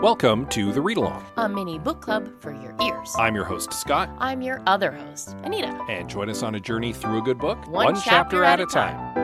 Welcome to the Read Along, a mini book club for your ears. I'm your host, Scott. I'm your other host, Anita. And join us on a journey through a good book, One chapter at a time.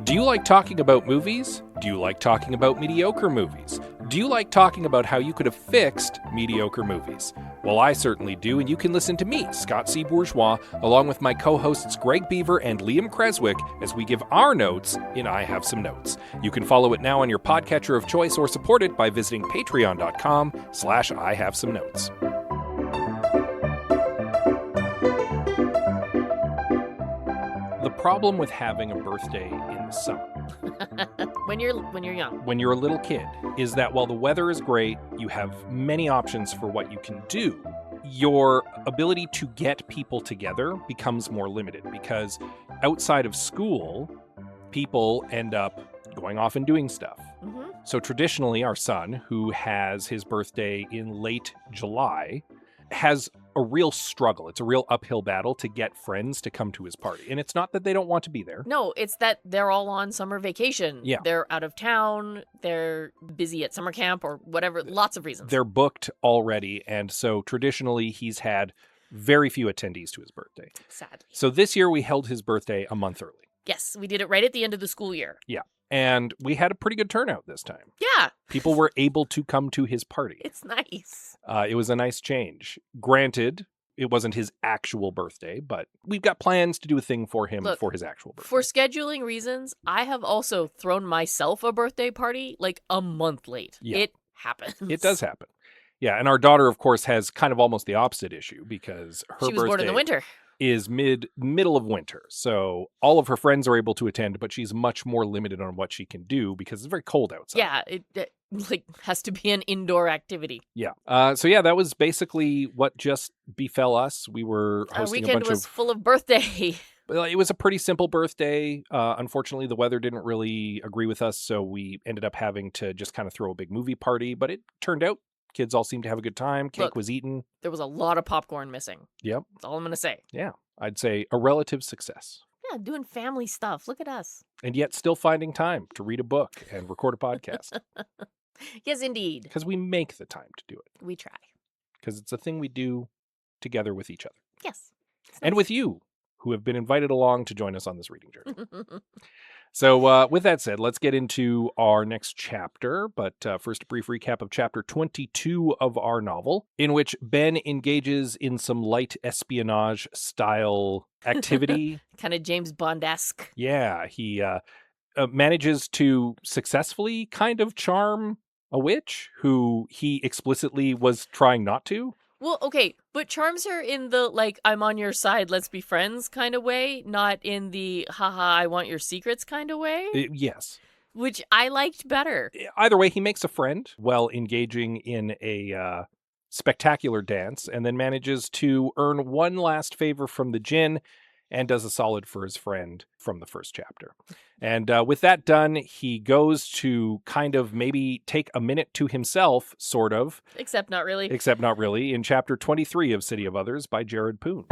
Do you like talking about movies? Do you like talking about mediocre movies? Do you like talking about how you could have fixed mediocre movies? Well, I certainly do, and you can listen to me, Scott C. Bourgeois, along with my co-hosts Greg Beaver and Liam Creswick, as we give our notes in I Have Some Notes. You can follow it now on your podcatcher of choice or support it by visiting patreon.com/I Have Some Notes. The problem with having a birthday in the summer, when you're young. when you're a little kid, is that while the weather is great, you have many options for what you can do. Your ability to get people together becomes more limited because outside of school, people end up going off and doing stuff. Mm-hmm. So traditionally, our son, who has his birthday in late July, has a real struggle. It's a real uphill battle to get friends to come to his party. And it's not that they don't want to be there. No, it's that they're all on summer vacation. Yeah. They're out of town. They're busy at summer camp or whatever. Lots of reasons. They're booked already. And so traditionally, he's had very few attendees to his birthday. Sadly. So this year, we held his birthday a month early. Yes, we did it right at the end of the school year. Yeah. And we had a pretty good turnout this time. Yeah. People were able to come to his party. It's nice. It was a nice change. Granted, it wasn't his actual birthday, but we've got plans to do a thing for him for his actual birthday. For scheduling reasons, I have also thrown myself a birthday party like a month late. Yeah. It happens. It does happen. Yeah, and our daughter, of course, has kind of almost the opposite issue because her She was born in the winter. Is middle of winter. So all of her friends are able to attend, but she's much more limited on what she can do because it's very cold outside. Yeah, it like has to be an indoor activity. Yeah. So that was basically what just befell us. We were hosting Our weekend was full of birthday. It was a pretty simple birthday. Unfortunately, the weather didn't really agree with us, so we ended up having to just kind of throw a big movie party, but it turned out kids all seemed to have a good time. Cake was eaten. There was a lot of popcorn missing. Yep. That's all I'm going to say. Yeah. I'd say a relative success. Yeah, doing family stuff. Look at us. And yet still finding time to read a book and record a podcast. Yes, indeed. Because we make the time to do it. We try. Because it's a thing we do together with each other. Yes. And with you, who have been invited along to join us on this reading journey. So with that said, let's get into our next chapter. But first, a brief recap of chapter 22 of our novel, in which Ben engages in some light espionage style activity. Kind of James Bond-esque. Yeah, he manages to successfully kind of charm a witch who he explicitly was trying not to. Well, okay, but charms her in the, like, I'm on your side, let's be friends kind of way, not in the, haha, I want your secrets kind of way. Yes. Which I liked better. Either way, he makes a friend while engaging in a spectacular dance and then manages to earn one last favor from the djinn and does a solid for his friend from the first chapter. And with that done, he goes to kind of maybe take a minute to himself, sort of. Except not really. Except not really, in chapter 23 of City of Others by Jared Poon.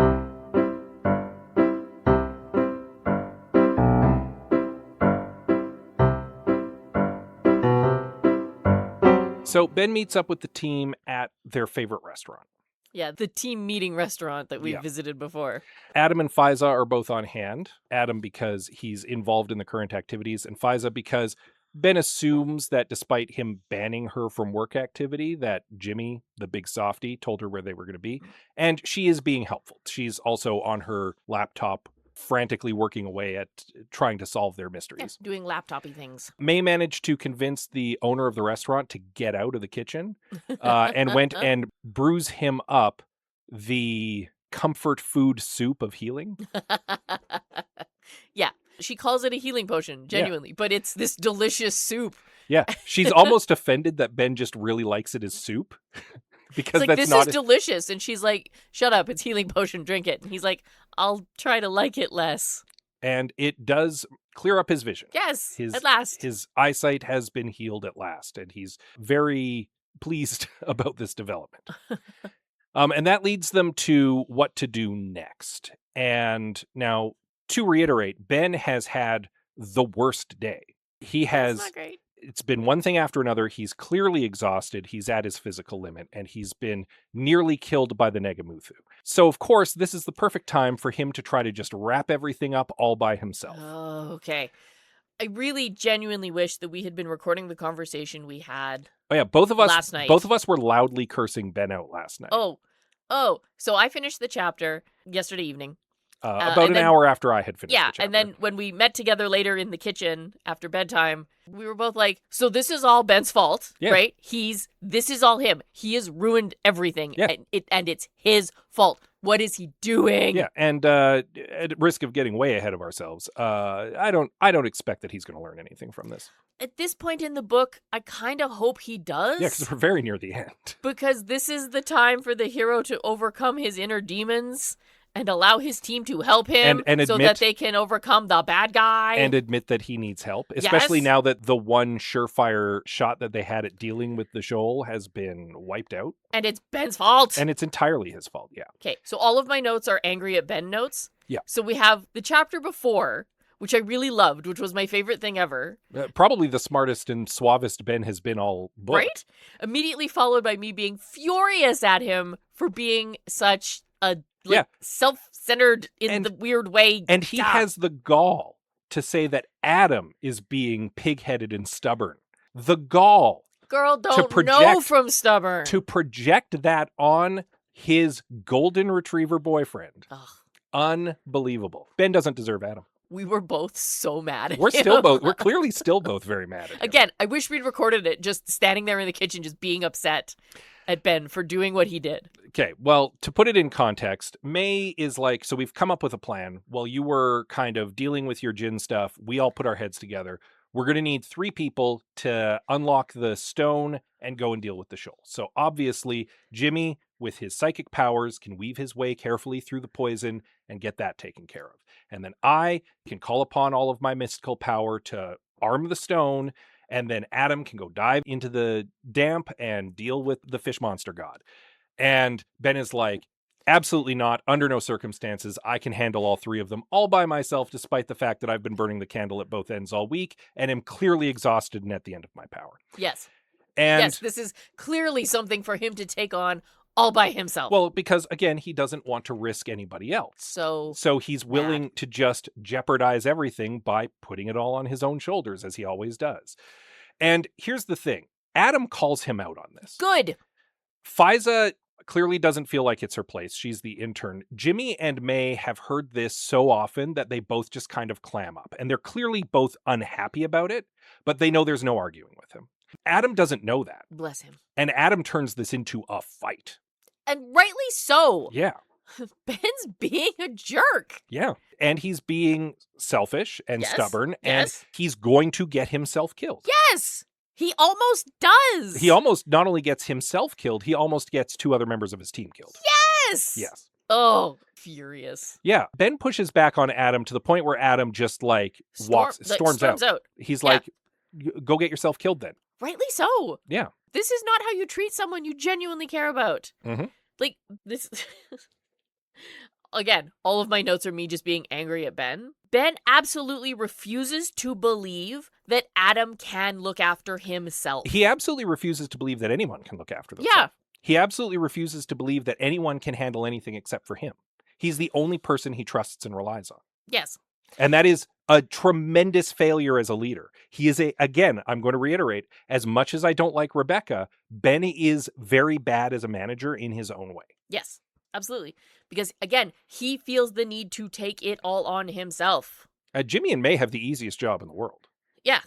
So Ben meets up with the team at their favorite restaurant. Yeah, the team meeting restaurant that we visited before. Adam and Fiza are both on hand. Adam because he's involved in the current activities, and Fiza because Ben assumes that despite him banning her from work activity, that Jimmy, the big softie, told her where they were going to be. And she is being helpful. She's also on her laptop frantically working away at trying to solve their mysteries. Yeah, doing laptopy things. May managed to convince the owner of the restaurant to get out of the kitchen and went and brews him up the comfort food soup of healing. Yeah, she calls it a healing potion, genuinely, but it's this delicious soup. Yeah, she's almost offended that Ben just really likes it as soup. Because it's like, this is delicious. And she's like, shut up, it's healing potion, drink it. And he's like, I'll try to like it less. And it does clear up his vision. Yes, at last. His eyesight has been healed at last, and he's very pleased about this development. And that leads them to what to do next. And now, to reiterate, Ben has had the worst day. That's not great. It's been one thing after another. He's clearly exhausted. He's at his physical limit, and he's been nearly killed by the Negamuthu. So, of course, this is the perfect time for him to try to just wrap everything up all by himself. Oh, okay. I really genuinely wish that we had been recording the conversation we had. Oh yeah, both of us last night. Both of us were loudly cursing Ben out last night. Oh. So I finished the chapter yesterday evening. About an hour after I had finished the chapter. And then when we met together later in the kitchen after bedtime, we were both like, so this is all Ben's fault, right? This is all him. He has ruined everything, and it's his fault. What is he doing? Yeah, and at risk of getting way ahead of ourselves, I don't expect that he's going to learn anything from this. At this point in the book, I kind of hope he does. Yeah, because we're very near the end. Because this is the time for the hero to overcome his inner demons and allow his team to help him and so that they can overcome the bad guy. And admit that he needs help, especially now that the one surefire shot that they had at dealing with the shoal has been wiped out. And it's Ben's fault. And it's entirely his fault, yeah. Okay, so all of my notes are angry at Ben notes. Yeah. So we have the chapter before, which I really loved, which was my favorite thing ever. Probably the smartest and suavest Ben has been all book. Right? Immediately followed by me being furious at him for being such a self-centered in the weird way. And he has the gall to say that Adam is being pig-headed and stubborn. The gall. Girl, don't know from stubborn. To project that on his golden retriever boyfriend. Ugh. Unbelievable. Ben doesn't deserve Adam. We were both so mad at We're him. We're clearly still both very mad at him. Again, I wish we'd recorded it just standing there in the kitchen just being upset at Ben for doing what he did. Okay, well, to put it in context, May is like, so we've come up with a plan. While you were kind of dealing with your djinn stuff, we all put our heads together. We're going to need 3 people to unlock the stone and go and deal with the shoal. So obviously, Jimmy, with his psychic powers, can weave his way carefully through the poison and get that taken care of. And then I can call upon all of my mystical power to arm the stone. And then Adam can go dive into the damp and deal with the fish monster god. And Ben is like, absolutely not. Under no circumstances. I can handle all 3 of them all by myself, despite the fact that I've been burning the candle at both ends all week and am clearly exhausted and at the end of my power. Yes. And yes, this is clearly something for him to take on all by himself. Well, because, again, he doesn't want to risk anybody else. So he's willing to just jeopardize everything by putting it all on his own shoulders, as he always does. And here's the thing. Adam calls him out on this. Good. Faiza clearly doesn't feel like it's her place. She's the intern. Jimmy and May have heard this so often that they both just kind of clam up. And they're clearly both unhappy about it, but they know there's no arguing with him. Adam doesn't know that. Bless him. And Adam turns this into a fight. And rightly so. Yeah. Ben's being a jerk. Yeah. And he's being selfish and stubborn. And Yes. he's going to get himself killed. Yes. He almost does. He almost not only gets himself killed, he almost gets 2 other members of his team killed. Yes. Yes. Oh, furious. Yeah. Ben pushes back on Adam to the point where Adam just like storms out. He's like, go get yourself killed then. Rightly so. Yeah. This is not how you treat someone you genuinely care about. Mm-hmm. Like, this... Again, all of my notes are me just being angry at Ben. Ben absolutely refuses to believe that Adam can look after himself. He absolutely refuses to believe that anyone can look after themselves. Yeah. He absolutely refuses to believe that anyone can handle anything except for him. He's the only person he trusts and relies on. Yes. And that is a tremendous failure as a leader. He is again, I'm going to reiterate, as much as I don't like Rebecca, Ben is very bad as a manager in his own way. Yes, absolutely. Because, again, he feels the need to take it all on himself. Jimmy and May have the easiest job in the world. Yeah.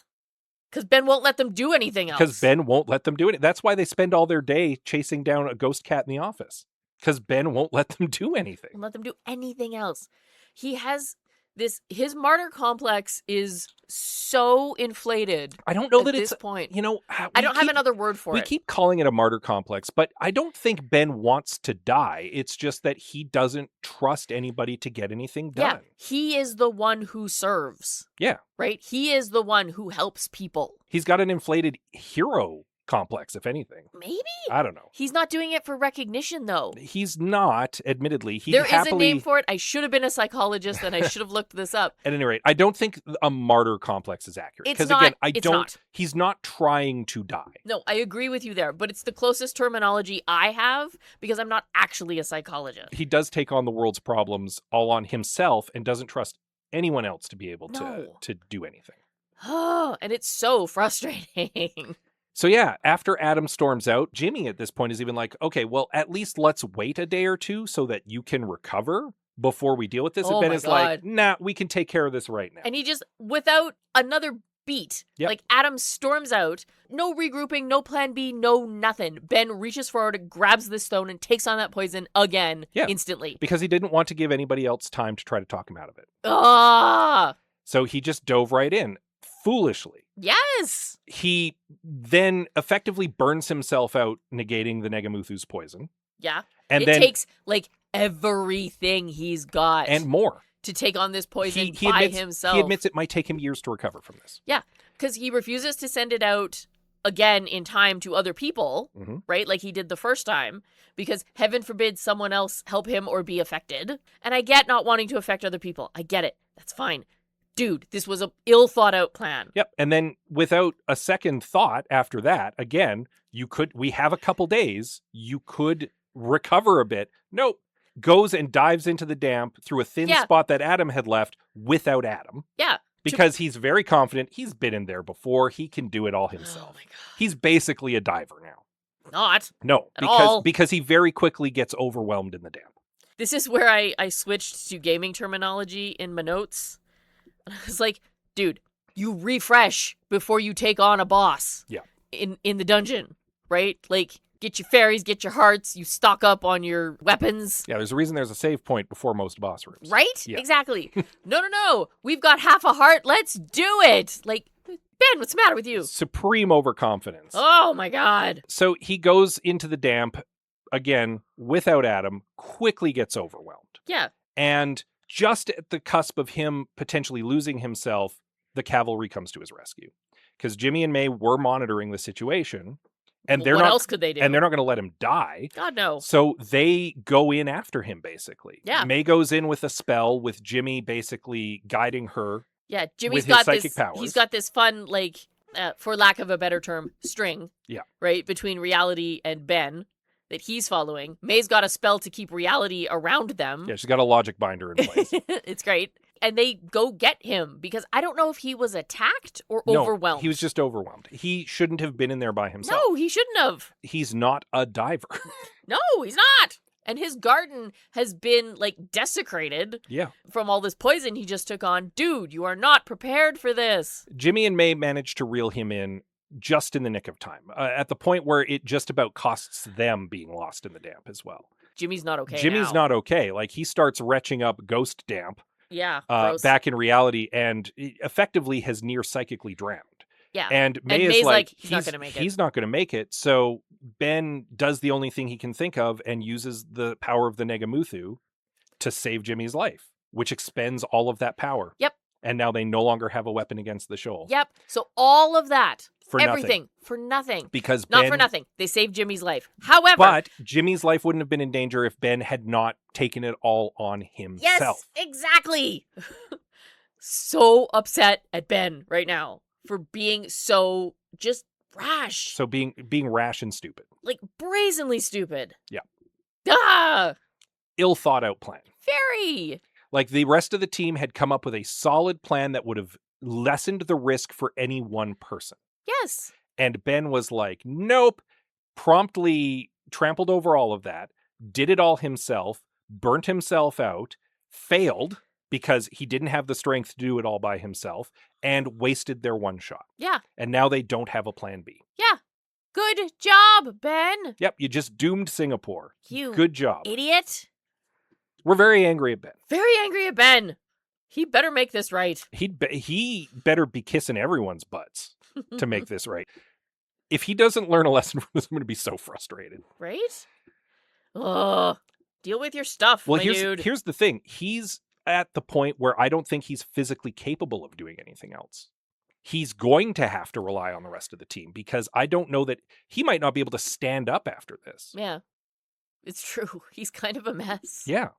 Because Ben won't let them do anything else. Because Ben won't let them do it. That's why they spend all their day chasing down a ghost cat in the office. Because Ben won't let them do anything. Won't let them do anything else. He has his martyr complex is so inflated. I don't know at that this it's point. I don't have another word for it. We keep calling it a martyr complex, but I don't think Ben wants to die. It's just that he doesn't trust anybody to get anything done. Yeah, he is the one who serves. Yeah. Right? He is the one who helps people. He's got an inflated hero complex, if anything. Maybe? I don't know. He's not doing it for recognition, though. He's not, admittedly. There is a name for it. I should have been a psychologist, and I should have looked this up. At any rate, I don't think a martyr complex is accurate. It's not. Again, he's not trying to die. No, I agree with you there, but it's the closest terminology I have because I'm not actually a psychologist. He does take on the world's problems all on himself and doesn't trust anyone else to be able to do anything. Oh, and it's so frustrating. So yeah, after Adam storms out, Jimmy at this point is even like, okay, well, at least let's wait a day or two so that you can recover before we deal with this. And Ben is like, nah, we can take care of this right now. And he just, without another beat, like Adam storms out, no regrouping, no plan B, no nothing. Ben reaches forward, grabs the stone, and takes on that poison again instantly. Because he didn't want to give anybody else time to try to talk him out of it. Ah! So he just dove right in, foolishly. Yes! He then effectively burns himself out, negating the Negamuthu's poison. Yeah. And it takes, like, everything he's got. And more. To take on this poison by himself. He admits it might take him years to recover from this. Yeah, because he refuses to send it out again in time to other people, right? Like he did the first time, because heaven forbid someone else help him or be affected. And I get not wanting to affect other people. I get it. That's fine. Dude, this was a ill thought out plan. Yep. And then without a second thought after that, again, we have a couple days, you could recover a bit. Nope. Goes and dives into the damp through a thin spot that Adam had left without Adam. Yeah. Because he's very confident. He's been in there before. He can do it all himself. Oh my God. He's basically a diver now. Not. No, because he very quickly gets overwhelmed in the damp. This is where I switched to gaming terminology in my notes. I was like, dude, you refresh before you take on a boss. Yeah. In the dungeon, right? Like, get your fairies, get your hearts, you stock up on your weapons. Yeah, there's a reason there's a save point before most boss rooms. Right? Yeah. Exactly. No. We've got half a heart. Let's do it. Like, Ben, what's the matter with you? Supreme overconfidence. Oh, my God. So he goes into the damp, again, without Adam, quickly gets overwhelmed. Yeah. And just at the cusp of him potentially losing himself, the cavalry comes to his rescue. Because Jimmy and May were monitoring the situation. And what else could they do? And they're not going to let him die. God, no. So they go in after him, basically. Yeah. May goes in with a spell, with Jimmy basically guiding her. Yeah, Jimmy's got psychic powers. He's got this fun, like, for lack of a better term, string. Yeah. Right? Between reality and Ben that he's following. May's got a spell to keep reality around them. Yeah, she's got a logic binder in place. It's great. And they go get him because I don't know if he was attacked or overwhelmed. He was just overwhelmed. He shouldn't have been in there by himself. No, he shouldn't have. He's not a diver. No, he's not. And his garden has been, like, desecrated from all this poison he just took on. Dude, you are not prepared for this. Jimmy and May managed to reel him in just in the nick of time, at the point where it just about costs them being lost in the damp as well. Jimmy's not okay Jimmy's not okay. Like, he starts retching up ghost damp. Yeah, back in reality, and effectively has near psychically drowned. Yeah. And May's is like, he's not going to make it. He's not going to make it. So Ben does the only thing he can think of and uses the power of the Negamuthu to save Jimmy's life, which expends all of that power. Yep. And now they no longer have a weapon against the shoal. Yep. So all of that. For everything. Nothing. For nothing. Because not for nothing. They saved Jimmy's life. However. But Jimmy's life wouldn't have been in danger if Ben had not taken it all on himself. Yes, exactly. So upset at Ben right now for being so just rash. So being rash and stupid. Like brazenly stupid. Yeah. Ah! Ill thought out plan. Very. Like, the rest of the team had come up with a solid plan that would have lessened the risk for any one person. Yes. And Ben was like, nope, promptly trampled over all of that, did it all himself, burnt himself out, failed because he didn't have the strength to do it all by himself, and wasted their one shot. Yeah. And now they don't have a plan B. Yeah. Good job, Ben. Yep, you just doomed Singapore. You good job. Idiot. We're very angry at Ben. Very angry at Ben. He better make this right. He better be kissing everyone's butts to make this right. If he doesn't learn a lesson from this, I'm going to be so frustrated. Right? Ugh. Deal with your stuff, my dude. Here's the thing. He's at the point where I don't think he's physically capable of doing anything else. He's going to have to rely on the rest of the team because I don't know that he might not be able to stand up after this. Yeah, it's true. He's kind of a mess. Yeah.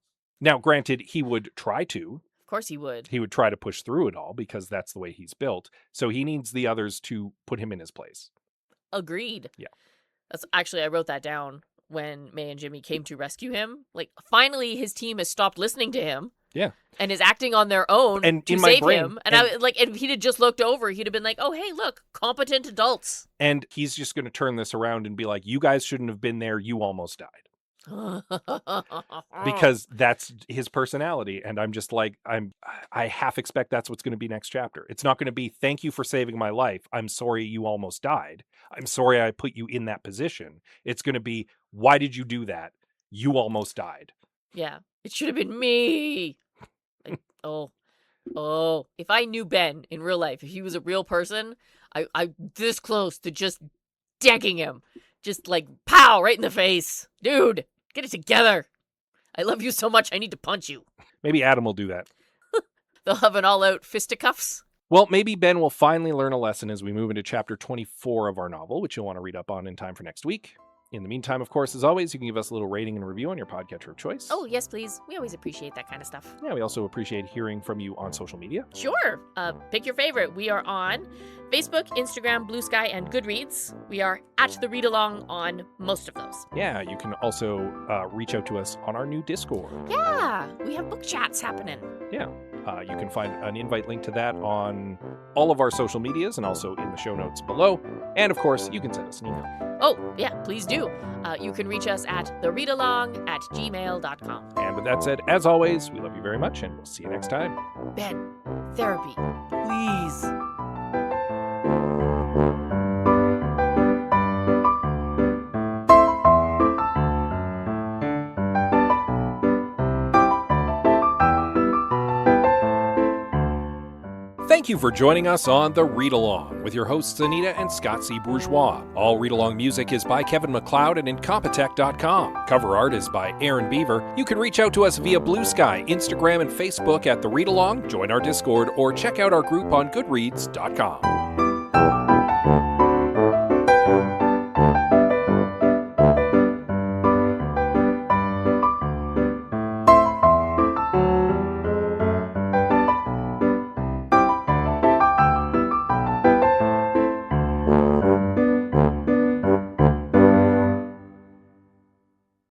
Now, granted, he would try to. Of course he would. He would try to push through it all because that's the way he's built. So he needs the others to put him in his place. Agreed. Yeah. That's actually, I wrote that down when May and Jimmy came to rescue him. Like, finally, his team has stopped listening to him. Yeah. And is acting on their own and to save him. And if he'd have just looked over, he'd have been like, oh, hey, look, competent adults. And he's just going to turn this around and be like, you guys shouldn't have been there. You almost died. Because that's his personality. And I'm just like, I half expect that's what's going to be next chapter. It's not going to be, thank you for saving my life. I'm sorry you almost died. I'm sorry I put you in that position. It's going to be, why did you do that? You almost died. Yeah. It should have been me. Like, oh, if I knew Ben in real life, if he was a real person, I this close to just decking him. Just like, pow, right in the face. Dude, get it together. I love you so much, I need to punch you. Maybe Adam will do that. They'll have an all-out fisticuffs. Well, maybe Ben will finally learn a lesson as we move into chapter 24 of our novel, which you'll want to read up on in time for next week. In the meantime, of course, as always, you can give us a little rating and review on your podcatcher of choice. Oh, yes, please. We always appreciate that kind of stuff. Yeah, we also appreciate hearing from you on social media. Sure. Pick your favorite. We are on Facebook, Instagram, Blue Sky, and Goodreads. We are at the Read Along on most of those. Yeah, you can also reach out to us on our new Discord. Yeah, we have book chats happening. Yeah. You can find an invite link to that on all of our social medias and also in the show notes below. And of course, you can send us an email. Oh, yeah, please do. You can reach us at thereadalong@gmail.com. And with that said, as always, we love you very much and we'll see you next time. Ben, therapy, please. Thank you for joining us on The Read Along with your hosts Anita and Scott C. Bourgeois. All Read Along music is by Kevin MacLeod and Incompetech.com. Cover art is by Aaron Beaver. You can reach out to us via Blue Sky, Instagram, and Facebook at The Read Along, join our Discord, or check out our group on Goodreads.com.